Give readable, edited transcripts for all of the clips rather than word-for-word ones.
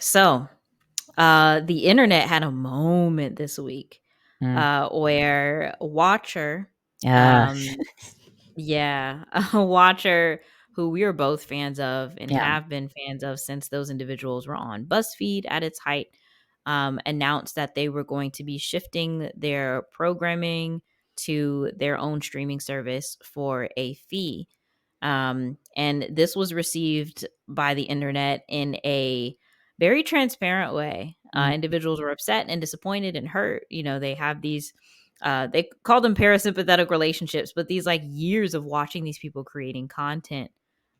So, the internet had a moment this week, Mm. where a watcher, Uh, um, yeah, a watcher who we are both fans of and yeah. have been fans of since those individuals were on BuzzFeed at its height, announced that they were going to be shifting their programming to their own streaming service for a fee. And this was received by the internet in a very transparent way. Mm. Individuals were upset and disappointed and hurt. They have these, they call them parasympathetic relationships, but these like years of watching these people creating content.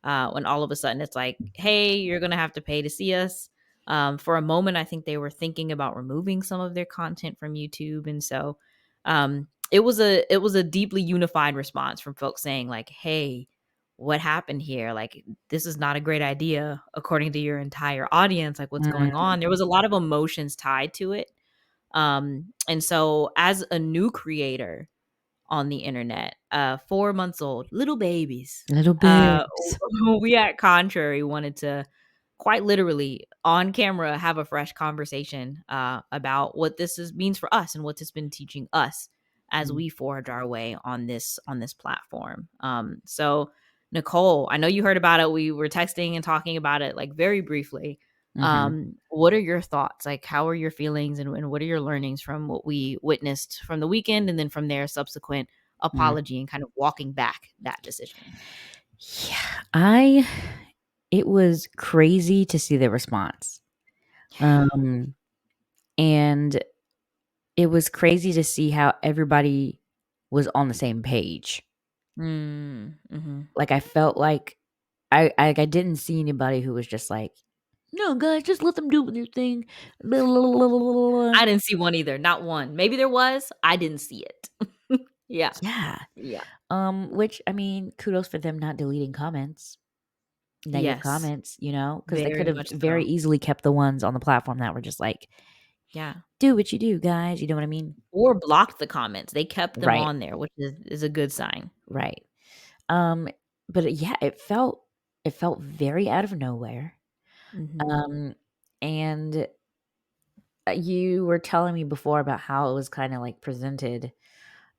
When all of a sudden it's like, hey, you're going to have to pay to see us. For a moment, I think they were thinking about removing some of their content from YouTube. And so it was a deeply unified response from folks saying, like, hey, what happened here? Like, this is not a great idea according to your entire audience. Like, what's going Mm. on? There was a lot of emotions tied to it. And so as a new creator on the internet, 4 months old, little babies, Little uh, bits. we at Contrary wanted to quite literally on camera have a fresh conversation about what means for us and what this has been teaching us as Mm. we forge our way on this platform. So Nicole, I know you heard about it. We were texting and talking about it like very briefly. Mhm. What are your thoughts? Like, how are your feelings, and what are your learnings from what we witnessed from the weekend, and then from their subsequent Mm. apology and kind of walking back that decision? Yeah, it was crazy to see the response. Um, and it was crazy to see how everybody was on the same page. Mhm. Like, I felt like I didn't see anybody who was just like, "No, guys, just let them do their thing." I didn't see one either, not one. Maybe there was, I didn't see it. Yeah, Yeah. yeah. Which, I mean, kudos for them not deleting comments, negative Yes, comments, because they could very have much very so. easily kept the ones on the platform that were just like, Yeah. "Do what you do, guys." You know what I mean? Or blocked the comments. They kept them Right, on there, which is a good sign. right. Um, but yeah, it felt very out of nowhere. Mhm. Um, and you were telling me before about how it was kind of like presented,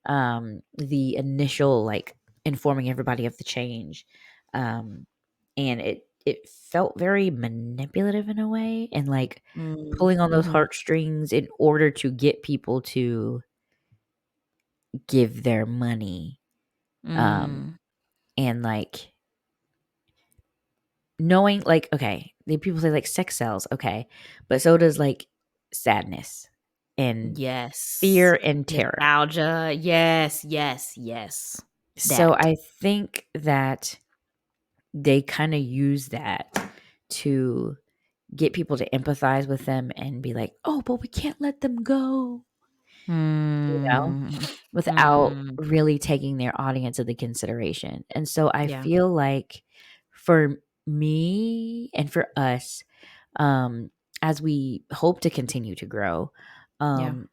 the initial like informing everybody of the change. Um, and it felt very manipulative in a way, and like pulling on those Mhm. heartstrings in order to get people to give their money. Um, Mm. and like knowing like, okay, the people say like sex sells, okay, but so does like sadness and Yes. fear and terror. Nostalgia. Yes, yes, yes. So That. I think that they kind of use that to get people to empathize with them and be like, "Oh, but we can't let them go," you know, Mm. without Mm. really taking their audience into consideration. And so I Yeah, feel like for me and for us, um, as we hope to continue to grow, yeah, um,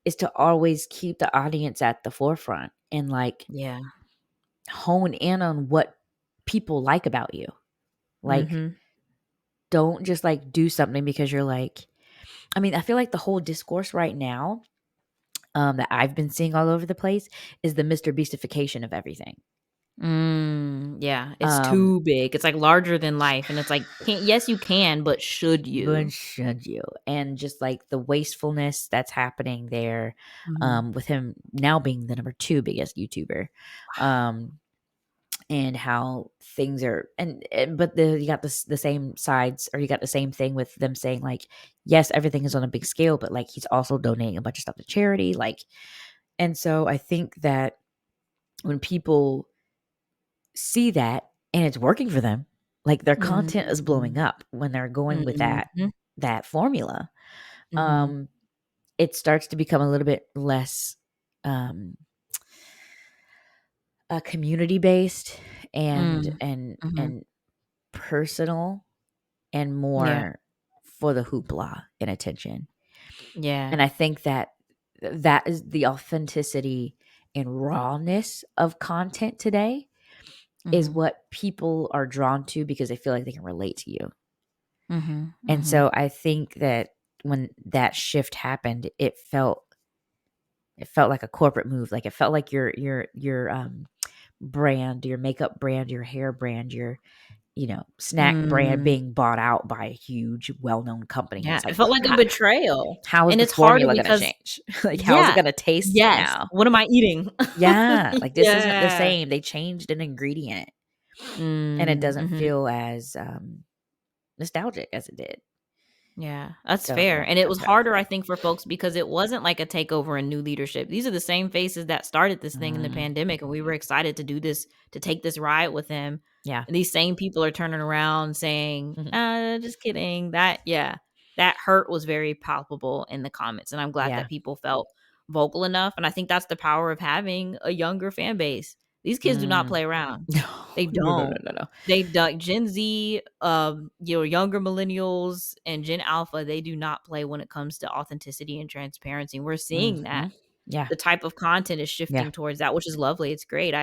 is to always keep the audience at the forefront and like yeah. hone in on what people like about you. Like, Mhm. don't just like do something because you're like, I mean, I feel like the whole discourse right now, that I've been seeing all over the place is the Mr. Beastification of everything. Yeah, it's Um, too big. It's like larger than life, and it's like, can't yes, you can, but should but you? should you? And just like the wastefulness that's happening there, Mhm. with him now being the number two biggest YouTuber. Um, and how things are and but you got the same sides, or you got the same thing with them saying like, yes, everything is on a big scale, but like he's also donating a bunch of stuff to charity, like. And so I think that when people see that and it's working for them, like their content is blowing Mhm. up when they're going with Mhm. that formula, Mhm. um it starts to become a little bit less, um community based and Mm. and Mhm. and personal, and Yeah. more for the hoopla and attention. Yeah. And I think that that is the authenticity and rawness of content today is Mhm. what people are drawn to because they feel like they can relate to you. Mhm. And Mhm. so I think that when that shift happened, it felt like a corporate move. Like, it felt like your brand, your makeup brand, your hair brand, your, snack brand Mm. being bought out by a huge well-known company, and Yeah, it's it like, felt like a betrayal, how is and the it's harder formula gonna because change? Like, how is it yeah. gonna taste Yes. now? What am I eating? Yeah, like, this isn't the Yeah. same. They changed an ingredient, and it Mm, doesn't mhm. feel as, nostalgic as it did. Yeah, that's So, fair, yeah, and it was that's how I harder, I feel. think, for folks because it wasn't like a takeover and new leadership. These are the same faces that started this thing in the Mm, pandemic, and we were excited to do this, to take this ride with them, yeah. and these same people are turning around saying, Mhm. just kidding." That yeah, that hurt was very palpable in the comments, and I'm glad Yeah. that people felt vocal enough, and I think that's the power of having a younger fan base. These kids do not Mm. play around. No. They No, no, no, don't. no, no. They don't. Gen Z, younger millennials and Gen Alpha, they do not play when it comes to authenticity and transparency. We're seeing that Mhm. Yeah. the type of content is Yeah. shifting towards that, which is lovely. It's great.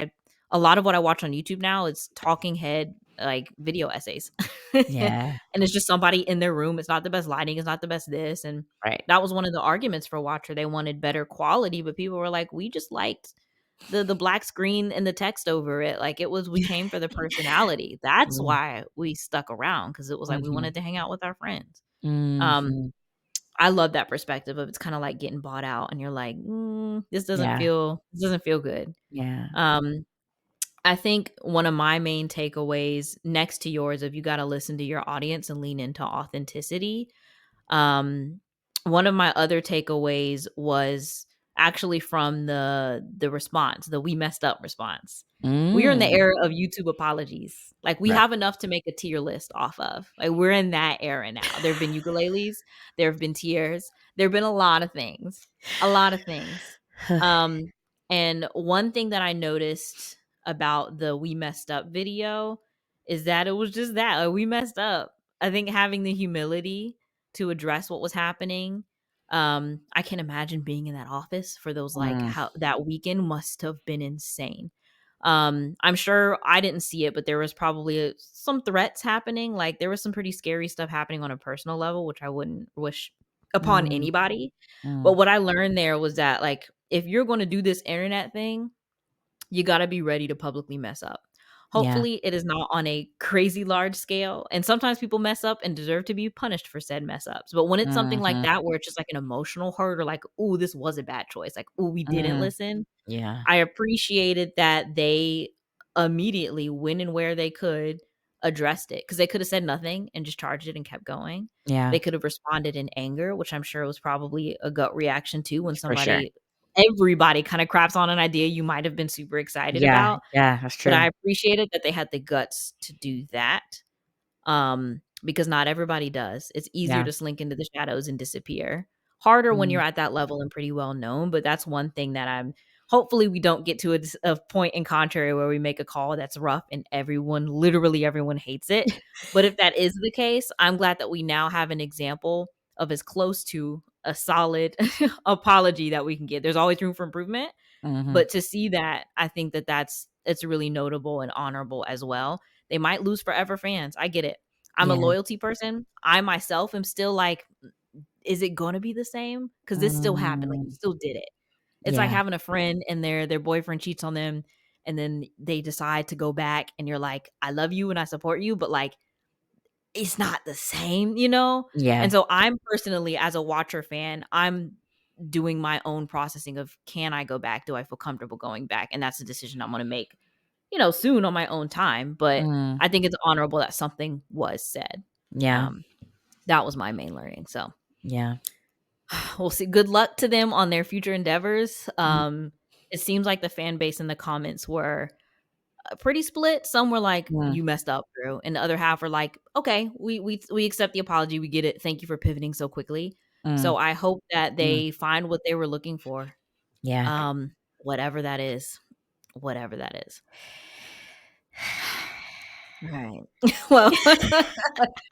A lot of what I watch on YouTube now is talking head like video essays. Yeah. And it's just somebody in their room. It's not the best lighting, it's not the best this. And Right. that was one of the arguments for Watcher. They wanted better quality, but people were like, we just liked the black screen and the text over it. Like we came for the personality. That's Mm. why we stuck around because it was like we Mhm. wanted to hang out with our friends. Um, Mhm. I love that perspective of it's kind of like getting bought out and you're like, Yeah. this doesn't feel good. Yeah. Um, I think one of my main takeaways next to yours of you got to listen to your audience and lean into authenticity. um, One of my other takeaways was actually from the response, the "we messed up" response. We are in the Mm. era of YouTube apologies. Like, we Right. have enough to make a tier list off of. Like, we're in that era now. There have been ukuleles, there have been tears, there have been a lot of things. Um, and one thing that I noticed about the "we messed up" video is that it was just that, like, we messed up. I think having the humility to address what was happening. I can imagine being in that office for those like Mm. how that weekend must have been insane. I'm sure I didn't see it, but there was probably some threats happening. Like there was some pretty scary stuff happening on a personal level, which I wouldn't wish upon Mm. anybody. But Mm. what I learned there was that like if you're going to do this internet thing, you gotta be ready to publicly mess up. Yeah. Hopefully, it is not on a crazy large scale, and sometimes people mess up and deserve to be punished for said mess ups, but when it's something like Mhm. that where it's just like an emotional hurt or like, "Ooh, this was a bad choice," like, "Ooh, we didn't Mm. listen," Yeah. I appreciated that they immediately, when and where they could, addressed it because they could have said nothing and just charged it and kept going. Yeah. They could have responded in anger, which I'm sure was probably a gut reaction too when For sure. somebody everybody kinda craps on an idea you might have been super excited Yeah. about, Yeah. That's but true. I appreciated that they had the guts to do that, because not everybody does. It's easier Yeah. to slink into the shadows and disappear. Harder when Mm. you're at that level and pretty well known, but that's one thing that I'm hopefully we don't get to a point in contrary where we make a call that's rough and everyone, literally everyone hates it. But if that is the case, I'm glad that we now have an example of as close to a solid apology that we can get. There's always room for improvement, Mhm. but to see that, I think that it's really notable and honorable as well. They might lose forever fans. I get it. I'm a Yeah. loyalty person. I myself am still like, is it gonna be the same? Because this still happened. Like, we Mm. still did it. It's like Yeah. having a friend and their boyfriend cheats on them, and then they decide to go back, and you're like, "I love you and I support you," but, like, it's not the same, you know? Yeah. And so I'm personally, as a Watcher fan, I'm doing my own processing of, can I go back? Do I feel comfortable going back? And that's a decision I'm gonna make, soon on my own time, but Mm. I think it's honorable that something was said. Yeah. Um, that was my main learning, so Yeah. we'll see. Good luck to them on their future endeavors. Mm. It seems like the fan base in the comments were pretty split. Some were like, Mm. "You messed up, Drew," and the other half were like, "Okay, we accept the apology. We get it. Thank you for pivoting so quickly." Mm. So I hope that Mm. they find what they were looking for, Yeah. whatever that is, whatever that is. Right. Well,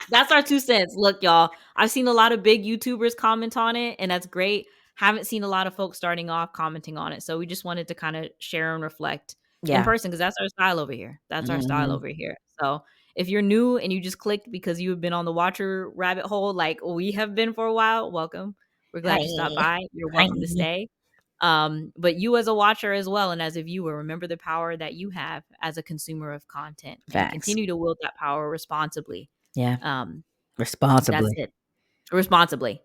that's our 2 cents. Look, y'all, I've seen a lot of big YouTubers comment on it, and that's great. Haven't seen a lot of folks starting off commenting on it, so we just wanted to kinda share and reflect in Yeah. person because that's our style over here. That's our style Mhm. over here. So, If you're new and you just clicked because you have been on the watcher rabbit hole like we have been for a while, welcome. We're glad you stopped Hi. by. You're Hi. welcome to stay. But you as a watcher as well and as a viewer, remember the power that you have as a consumer of content and Facts. continue to wield that power responsibly. Yeah. Um, that's Responsibly. it. Responsibly.